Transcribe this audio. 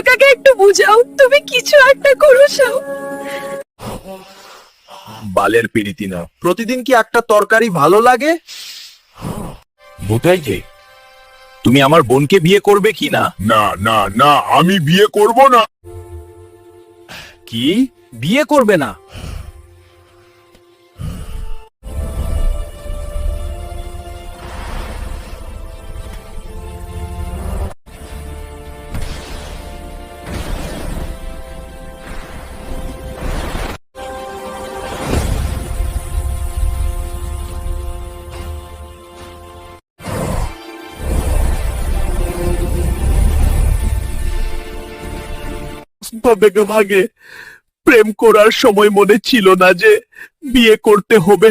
দুর্গাকে একটু বুঝাও, তুমি কিছু একটা করো সাও। বালের পিরিতি না, প্রতিদিন কি একটা তরকারি ভালো লাগে? বোটাই যে তুমি আমার বোনকে বিয়ে করবে কি না? না না না, আমি বিয়ে করব না। কি বিয়ে করবে না? বেগম আগে প্রেম করার সময় মনে ছিল না যে বিয়ে করতে হবে।